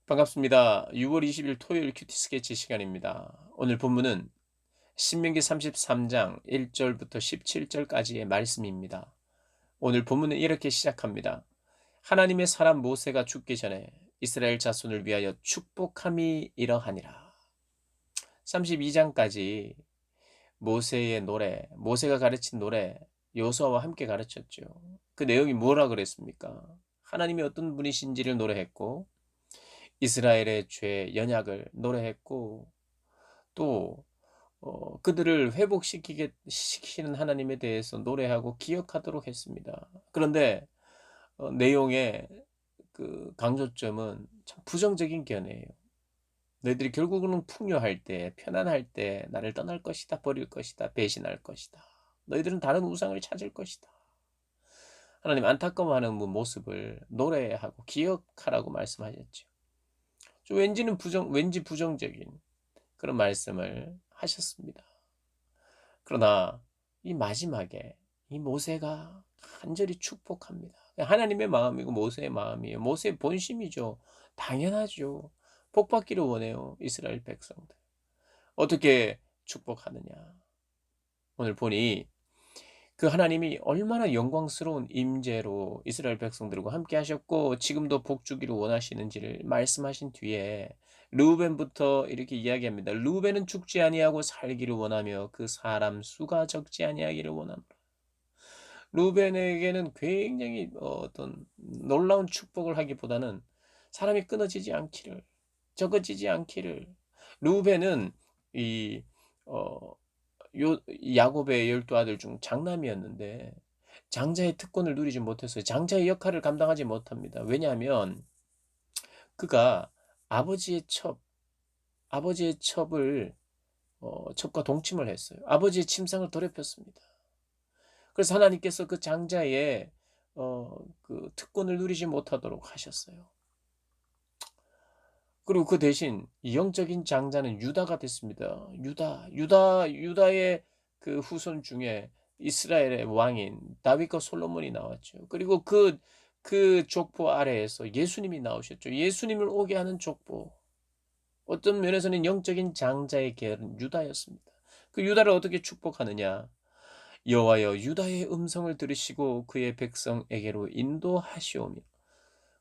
반갑습니다. 6월 20일 토요일 큐티 스케치 시간입니다. 오늘 본문은 신명기 33장 1절부터 17절까지의 말씀입니다. 오늘 본문은 이렇게 시작합니다. 하나님의 사람 모세가 죽기 전에 이스라엘 자손을 위하여 축복함이 이러하니라. 32장까지 모세의 노래, 모세가 가르친 노래, 여호수아와 함께 가르쳤죠. 그 내용이 뭐라 그랬습니까? 하나님이 어떤 분이신지를 노래했고 이스라엘의 죄, 연약을 노래했고 또 그들을 시키는 하나님에 대해서 노래하고 기억하도록 했습니다. 그런데 내용의 그 강조점은 참 부정적인 견해예요. 너희들이 결국은 풍요할 때, 편안할 때 나를 떠날 것이다, 버릴 것이다, 배신할 것이다. 너희들은 다른 우상을 찾을 것이다. 하나님 안타까워하는 모습을 노래하고 기억하라고 말씀하셨죠. 왠지 부정적인 그런 말씀을 하셨습니다. 그러나 이 마지막에 이 모세가 간절히 축복합니다. 하나님의 마음이고 모세의 마음이에요. 모세의 본심이죠. 당연하죠. 복받기를 원해요. 이스라엘 백성들. 어떻게 축복하느냐. 오늘 보니 그 하나님이 얼마나 영광스러운 임재로 이스라엘 백성들과 함께 하셨고 지금도 복 주기를 원하시는지를 말씀하신 뒤에 르우벤부터 이렇게 이야기합니다. 르우벤은 죽지 아니하고 살기를 원하며 그 사람 수가 적지 아니하기를 원합니다. 르우벤에게는 굉장히 어떤 놀라운 축복을 하기보다는 사람이 끊어지지 않기를, 적어지지 않기를. 르우벤은 이 어 요 야곱의 12 아들 중 장남이었는데 장자의 특권을 누리지 못했어요. 장자의 역할을 감당하지 못합니다. 왜냐하면 그가 아버지의 첩 아버지의 첩을 첩과 동침을 했어요. 아버지의 침상을 더럽혔습니다. 그래서 하나님께서 그 장자의 그 특권을 누리지 못하도록 하셨어요. 그리고 그 대신 영적인 장자는 유다가 됐습니다. 유다의 그 후손 중에 이스라엘의 왕인 다윗과 솔로몬이 나왔죠. 그리고 그 족보 아래에서 예수님이 나오셨죠. 예수님을 오게 하는 족보. 어떤 면에서는 영적인 장자의 계열은 유다였습니다. 그 유다를 어떻게 축복하느냐? 여호와여 유다의 음성을 들으시고 그의 백성에게로 인도하시오며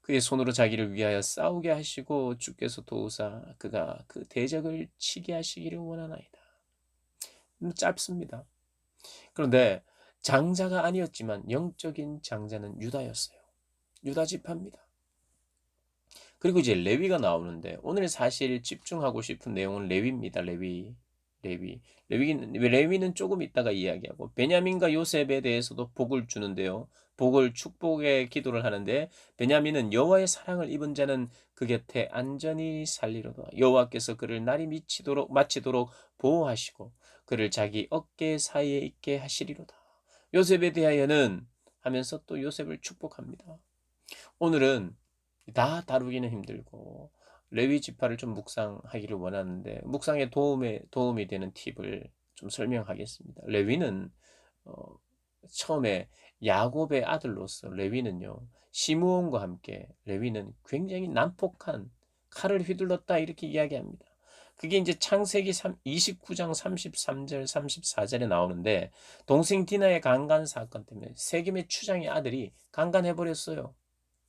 그의 손으로 자기를 위하여 싸우게 하시고 주께서 도우사 그가 그 대적을 치게 하시기를 원하나이다. 짧습니다. 그런데 장자가 아니었지만 영적인 장자는 유다였어요. 유다 지파입니다. 그리고 이제 레위가 나오는데 오늘 사실 집중하고 싶은 내용은 레위입니다. 레위는 조금 있다가 이야기하고 베냐민과 요셉에 대해서도 복을 주는데요. 축복의 기도를 하는데 베냐민은 여호와의 사랑을 입은 자는 그 곁에 안전히 살리로다. 여호와께서 그를 날이 마치도록 보호하시고 그를 자기 어깨 사이에 있게 하시리로다. 요셉에 대하여는 하면서 또 요셉을 축복합니다. 오늘은 다 다루기는 힘들고 레위 지파를 좀 묵상하기를 원하는데 묵상에 도움이 되는 팁을 좀 설명하겠습니다. 레위는 어, 처음에 야곱의 아들로서 레위는요 시므온과 함께 레위는 굉장히 난폭한 칼을 휘둘렀다 이렇게 이야기합니다. 그게 이제 창세기 29장 33절 34절에 나오는데 동생 디나의 강간 사건 때문에 세겜의 추장의 아들이 강간해 버렸어요.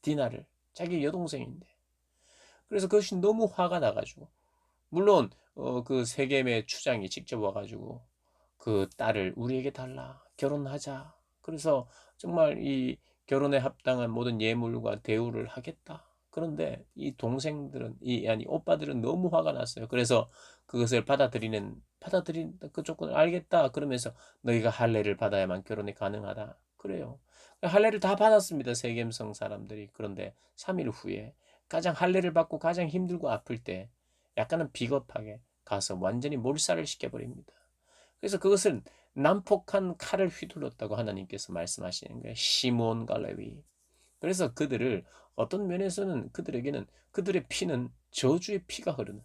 디나를. 자기 여동생인데. 그래서 그것이 너무 화가 나가지고 물론 그 세겜의 추장이 직접 와가지고 그 딸을 우리에게 달라 결혼하자. 그래서 정말 이 결혼에 합당한 모든 예물과 대우를 하겠다. 그런데 이 동생들은 아니 오빠들은 너무 화가 났어요. 그래서 그것을 받아들인 그 조건을 알겠다. 그러면서 너희가 할례를 받아야만 결혼이 가능하다. 그래요. 할례를 다 받았습니다. 세겜성 사람들이. 그런데 3일 후에 가장 할례를 받고 가장 힘들고 아플 때 약간은 비겁하게 가서 완전히 몰살을 시켜버립니다. 그래서 그것은 난폭한 칼을 휘둘렀다고 하나님께서 말씀하시는 거예요. 시몬과 레위. 그래서 그들을 어떤 면에서는 그들에게는 그들의 피는 저주의 피가 흐르는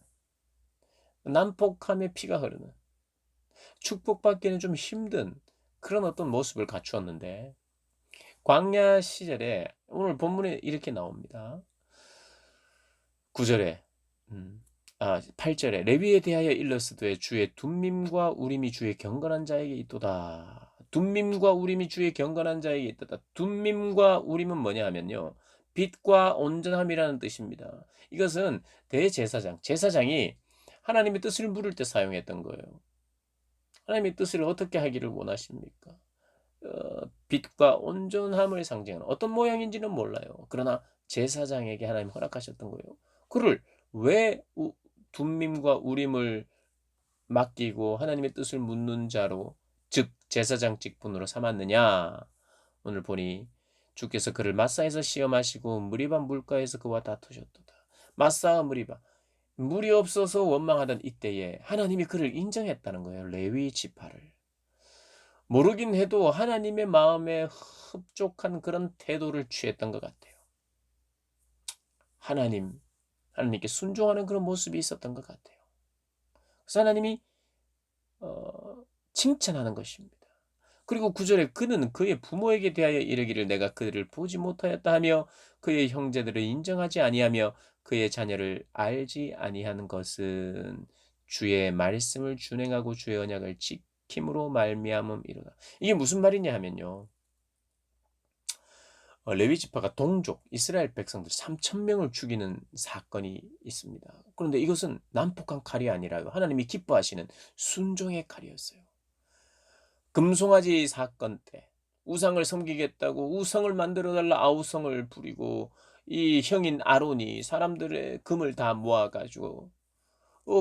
난폭함의 피가 흐르는 축복받기는 좀 힘든 그런 어떤 모습을 갖추었는데 광야 시절에 오늘 본문에 이렇게 나옵니다. 9절에 8절에 레위에 대하여 일러스되 주의 둠밈과 우림이 주의 경건한 자에게 있도다. 둠밈과 우림이 주의 경건한 자에게 있도다. 둠밈과 우림은 뭐냐 하면요. 빛과 온전함이라는 뜻입니다. 이것은 제사장이 하나님의 뜻을 물을 때 사용했던 거예요. 하나님의 뜻을 어떻게 하기를 원하십니까? 빛과 온전함을 상징하는 어떤 모양인지는 몰라요. 그러나 제사장에게 하나님 허락하셨던 거예요. 그를 왜 둠밈과 우림을 맡기고 하나님의 뜻을 묻는 자로 즉 제사장 직분으로 삼았느냐? 오늘 보니 주께서 그를 마사에서 시험하시고 무리바 물가에서 그와 다투셨도다. 마사와 무리바 물이 없어서 원망하던 이때에 하나님이 그를 인정했다는 거예요. 레위 지파를. 모르긴 해도 하나님의 마음에 흡족한 그런 태도를 취했던 것 같아요. 하나님께 순종하는 그런 모습이 있었던 것 같아요. 그래서 하나님이 칭찬하는 것입니다. 그리고 9절에 그는 그의 부모에게 대하여 이르기를 내가 그들을 보지 못하였다 하며 그의 형제들을 인정하지 아니하며 그의 자녀를 알지 아니하는 것은 주의 말씀을 준행하고 주의 언약을 지킴으로 말미암음이로다. 이게 무슨 말이냐 하면요. 레위 지파가 동족 이스라엘 백성들 3천 명을 죽이는 사건이 있습니다. 그런데 이것은 난폭한 칼이 아니라요. 하나님이 기뻐하시는 순종의 칼이었어요. 금송아지 사건 때 우상을 섬기겠다고 우성을 만들어 달라 아우성을 부리고 이 형인 아론이 사람들의 금을 다 모아 가지고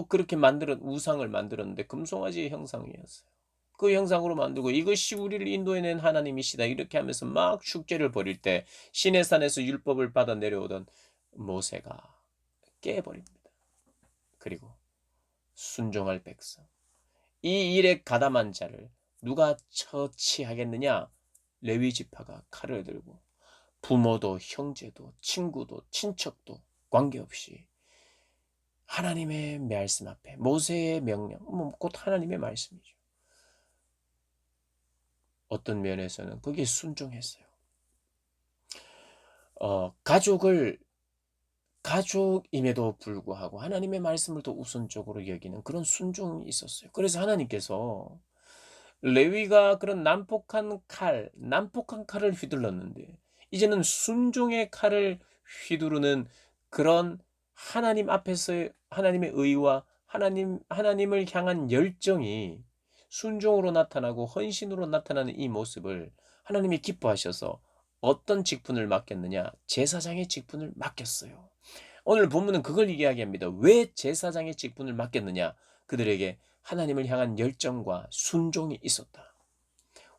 그렇게 만들어 우상을 만들었는데 금송아지의 형상이었어요. 그 형상으로 만들고 이것이 우리를 인도해낸 하나님이시다 이렇게 하면서 막 축제를 벌일 때 시내산에서 율법을 받아 내려오던 모세가 깨버립니다. 그리고 순종할 백성 이 일에 가담한 자를 누가 처치하겠느냐? 레위 지파가 칼을 들고 부모도 형제도 친구도 친척도 관계없이 하나님의 말씀 앞에 모세의 명령 곧 하나님의 말씀이죠. 어떤 면에서는 그게 순종했어요. 가족임에도 불구하고 하나님의 말씀을 더 우선적으로 여기는 그런 순종이 있었어요. 그래서 하나님께서 레위가 그런 난폭한 칼을 휘둘렀는데 이제는 순종의 칼을 휘두르는 그런 하나님 앞에서의 하나님의 의와 하나님을 향한 열정이 순종으로 나타나고 헌신으로 나타나는 이 모습을 하나님이 기뻐하셔서 어떤 직분을 맡겼느냐? 제사장의 직분을 맡겼어요. 오늘 본문은 그걸 이야기합니다. 왜 제사장의 직분을 맡겼느냐? 그들에게 하나님을 향한 열정과 순종이 있었다.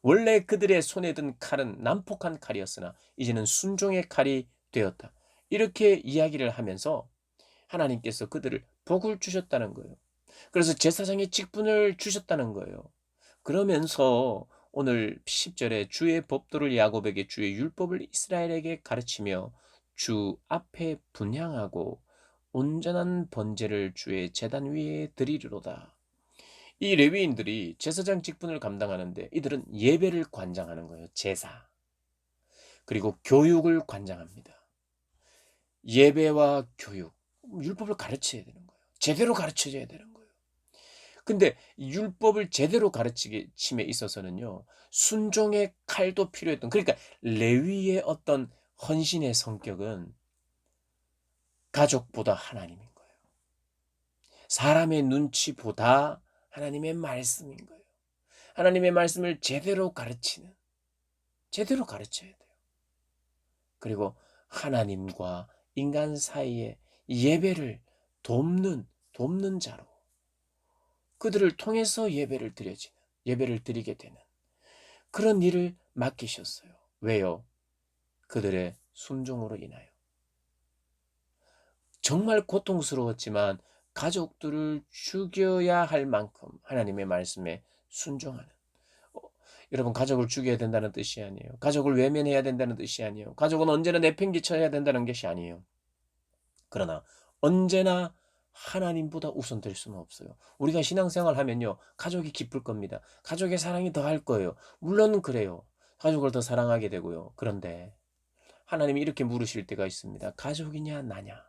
원래 그들의 손에 든 칼은 난폭한 칼이었으나 이제는 순종의 칼이 되었다. 이렇게 이야기를 하면서 하나님께서 그들을 복을 주셨다는 거예요. 그래서 제사장의 직분을 주셨다는 거예요. 그러면서 오늘 10절에 주의 법도를 야곱에게 주의 율법을 이스라엘에게 가르치며 주 앞에 분향하고 온전한 번제를 주의 제단 위에 드리리로다. 이 레위인들이 제사장 직분을 감당하는데 이들은 예배를 관장하는 거예요. 제사. 그리고 교육을 관장합니다. 예배와 교육. 율법을 가르쳐야 되는 거예요. 제대로 가르쳐줘야 되는 거예요. 근데 율법을 제대로 가르침에 있어서는요. 순종의 칼도 필요했던 그러니까 레위의 어떤 헌신의 성격은 가족보다 하나님인 거예요. 사람의 눈치보다 하나님의 말씀인 거예요. 하나님의 말씀을 제대로 가르쳐야 돼요. 그리고 하나님과 인간 사이에 예배를 돕는 자로 그들을 통해서 예배를 드리게 되는 그런 일을 맡기셨어요. 왜요? 그들의 순종으로 인하여. 정말 고통스러웠지만 가족들을 죽여야 할 만큼 하나님의 말씀에 순종하는 여러분 가족을 죽여야 된다는 뜻이 아니에요. 가족을 외면해야 된다는 뜻이 아니에요. 가족은 언제나 내팽개쳐야 된다는 것이 아니에요. 그러나 언제나 하나님보다 우선될 수는 없어요. 우리가 신앙생활 하면요. 가족이 기쁠 겁니다. 가족의 사랑이 더할 거예요. 물론 그래요. 가족을 더 사랑하게 되고요. 그런데 하나님이 이렇게 물으실 때가 있습니다. 가족이냐 나냐?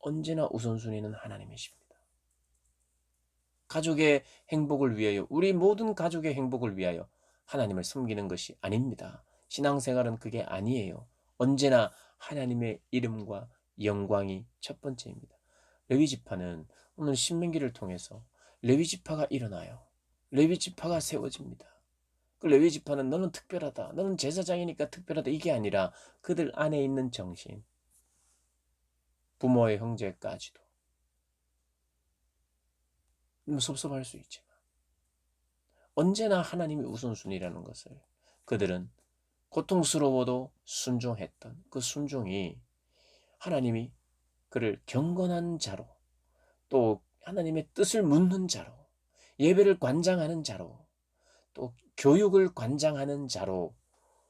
언제나 우선순위는 하나님이십니다. 가족의 행복을 위하여, 우리 모든 가족의 행복을 위하여 하나님을 섬기는 것이 아닙니다. 신앙생활은 그게 아니에요. 언제나 하나님의 이름과 영광이 첫 번째입니다. 레위 지파는 오늘 신명기를 통해서 레위 지파가 일어나요. 레위 지파가 세워집니다. 그 레위 지파는 너는 특별하다, 너는 제사장이니까 특별하다, 이게 아니라 그들 안에 있는 정신, 부모의 형제까지도 섭섭할 수 있지만 언제나 하나님이 우선순위라는 것을 그들은 고통스러워도 순종했던 그 순종이 하나님이 그를 경건한 자로, 또 하나님의 뜻을 묻는 자로, 예배를 관장하는 자로, 또 교육을 관장하는 자로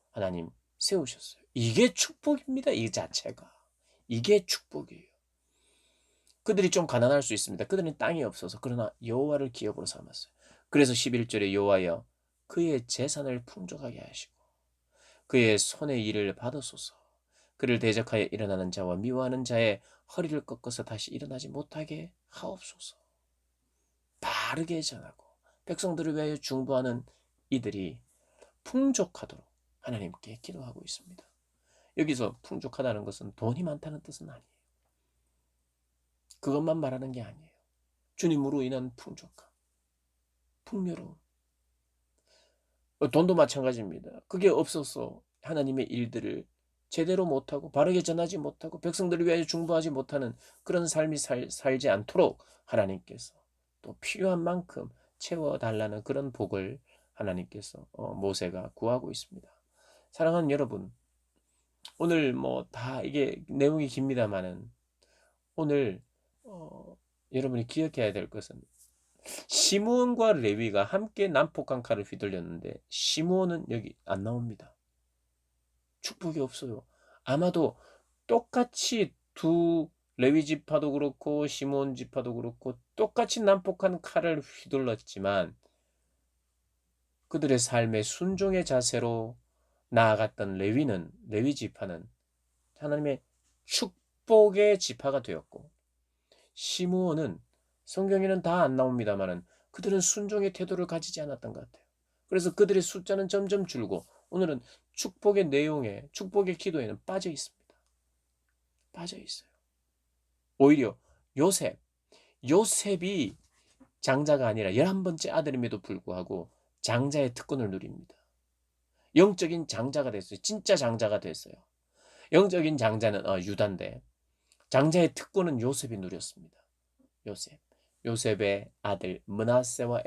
하나님 세우셨어요. 이게 축복입니다. 이 자체가. 이게 축복이에요. 그들이 좀 가난할 수 있습니다. 그들은 땅이 없어서. 그러나 여호와를 기업으로 삼았어요. 그래서 11절에 여호와여 그의 재산을 풍족하게 하시고 그의 손의 일을 받으소서. 그를 대적하여 일어나는 자와 미워하는 자의 허리를 꺾어서 다시 일어나지 못하게 하옵소서. 바르게 전하고 백성들을 위하여 중보하는 이들이 풍족하도록 하나님께 기도하고 있습니다. 여기서 풍족하다는 것은 돈이 많다는 뜻은 아니에요. 그것만 말하는 게 아니에요. 주님으로 인한 풍족함, 풍요로움. 돈도 마찬가지입니다. 그게 없어서 하나님의 일들을 제대로 못하고 바르게 전하지 못하고 백성들을 위하여 중보하지 못하는 그런 삶이 살지 않도록 하나님께서 또 필요한 만큼 채워달라는 그런 복을 하나님께서 모세가 구하고 있습니다. 사랑하는 여러분, 오늘 뭐 다 이게 내용이 깁니다만은 오늘 여러분이 기억해야 될 것은 시므온과 레위가 함께 난폭한 칼을 휘둘렸는데 시므온은 여기 안 나옵니다. 축복이 없어요. 아마도 똑같이 두 레위 지파도 그렇고 시므온 지파도 그렇고 똑같이 난폭한 칼을 휘둘렀지만 그들의 삶의 순종의 자세로 나아갔던 레위 지파는 하나님의 축복의 지파가 되었고 시므온은 성경에는 다 안 나옵니다만은 그들은 순종의 태도를 가지지 않았던 것 같아요. 그래서 그들의 숫자는 점점 줄고 오늘은 축복의 내용에 축복의 기도에는 빠져 있습니다. 빠져 있어요. 오히려 요셉이 장자가 아니라 11번째 아들임에도 불구하고 장자의 특권을 누립니다. 영적인 장자가 됐어요. 진짜 장자가 됐어요. 영적인 장자는 유다인데 장자의 특권은 요셉이 누렸습니다. 요셉의 아들 므낫세와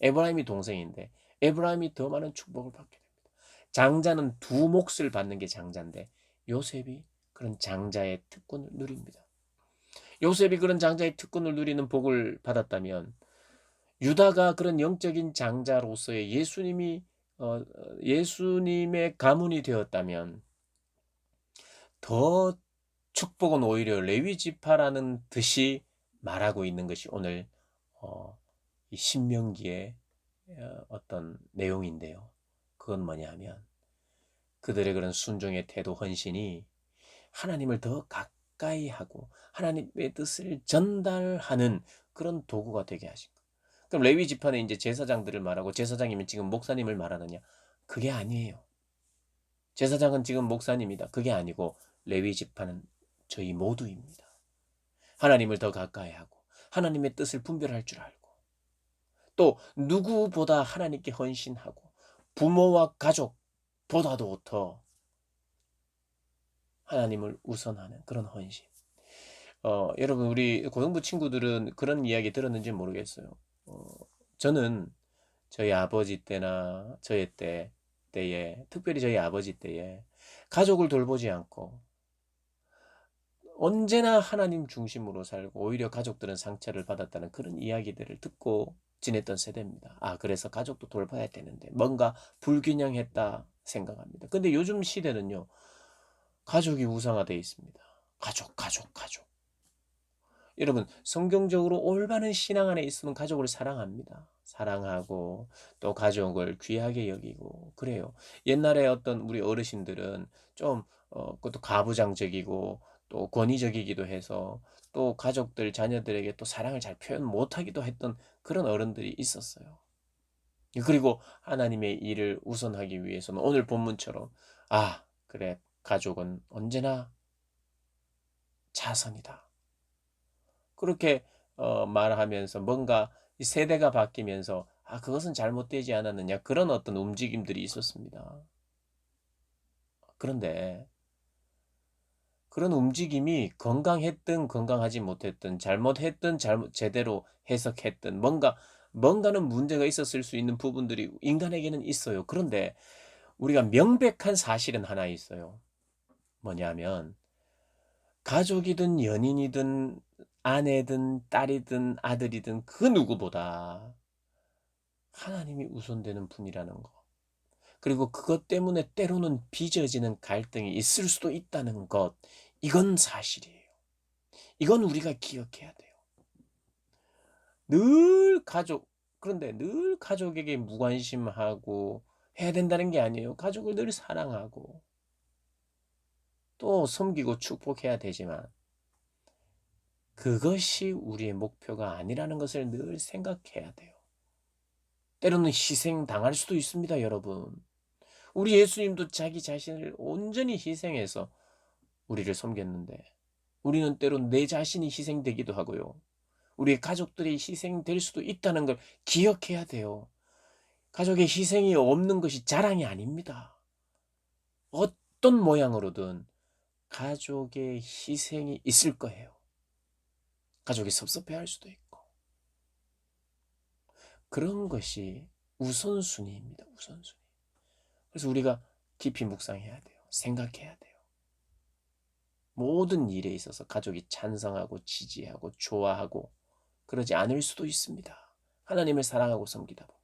에브라임이 동생인데 에브라임이 더 많은 축복을 받게 됩니다. 장자는 두 몫을 받는 게 장자인데 요셉이 그런 장자의 특권을 누립니다. 요셉이 그런 장자의 특권을 누리는 복을 받았다면 유다가 그런 영적인 장자로서의 예수님의 가문이 되었다면 더 축복은 오히려 레위 지파라는 뜻이 말하고 있는 것이 오늘 이 신명기의 어떤 내용인데요. 그건 뭐냐면 그들의 그런 순종의 태도, 헌신이 하나님을 더 가까이 하고 하나님의 뜻을 전달하는 그런 도구가 되게 하신 거예요. 그럼 레위 지파는 이제 제사장들을 말하고 제사장이면 지금 목사님을 말하느냐? 그게 아니에요. 제사장은 지금 목사님이다. 그게 아니고 레위 지파는 저희 모두입니다. 하나님을 더 가까이 하고 하나님의 뜻을 분별할 줄 알고 또 누구보다 하나님께 헌신하고 부모와 가족보다도 더 하나님을 우선하는 그런 헌신. 여러분 우리 고등부 친구들은 그런 이야기 들었는지 모르겠어요. 저는 저희 아버지 때나 저희 때에 특별히 저희 아버지 때에 가족을 돌보지 않고 언제나 하나님 중심으로 살고 오히려 가족들은 상처를 받았다는 그런 이야기들을 듣고 지냈던 세대입니다. 그래서 가족도 돌봐야 되는데 뭔가 불균형했다 생각합니다. 근데 요즘 시대는요. 가족이 우상화되어 있습니다. 가족. 여러분 성경적으로 올바른 신앙 안에 있으면 가족을 사랑합니다. 사랑하고 또 가족을 귀하게 여기고 그래요. 옛날에 어떤 우리 어르신들은 좀 그것도 가부장적이고 또 권위적이기도 해서 또 가족들, 자녀들에게 또 사랑을 잘 표현 못하기도 했던 그런 어른들이 있었어요. 그리고 하나님의 일을 우선하기 위해서는 오늘 본문처럼 '아 그래 가족은 언제나 자선이다.' 그렇게 말하면서 뭔가 이 세대가 바뀌면서 '아 그것은 잘못되지 않았느냐.' 그런 어떤 움직임들이 있었습니다. 그런데 그런 움직임이 건강했든 건강하지 못했든 잘못했든 잘못 제대로 해석했든 뭔가는 문제가 있었을 수 있는 부분들이 인간에게는 있어요. 그런데 우리가 명백한 사실은 하나 있어요. 뭐냐면 가족이든 연인이든 아내든 딸이든 아들이든 그 누구보다 하나님이 우선되는 분이라는 거. 그리고 그것 때문에 때로는 빚어지는 갈등이 있을 수도 있다는 것. 이건 사실이에요. 이건 우리가 기억해야 돼요. 늘 가족 그런데 늘 가족에게 무관심하고 해야 된다는 게 아니에요. 가족을 늘 사랑하고 또 섬기고 축복해야 되지만 그것이 우리의 목표가 아니라는 것을 늘 생각해야 돼요. 때로는 희생당할 수도 있습니다, 여러분. 우리 예수님도 자기 자신을 온전히 희생해서 우리를 섬겼는데 우리는 때론 내 자신이 희생되기도 하고요. 우리의 가족들이 희생될 수도 있다는 걸 기억해야 돼요. 가족의 희생이 없는 것이 자랑이 아닙니다. 어떤 모양으로든 가족의 희생이 있을 거예요. 가족이 섭섭해할 수도 있고. 그런 것이 우선순위입니다. 우선순위. 그래서 우리가 깊이 묵상해야 돼요. 생각해야 돼요. 모든 일에 있어서 가족이 찬성하고 지지하고 좋아하고 그러지 않을 수도 있습니다. 하나님을 사랑하고 섬기다 보면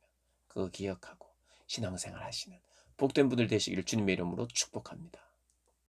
그거 기억하고 신앙생활 하시는 복된 분들 되시기를 주님의 이름으로 축복합니다.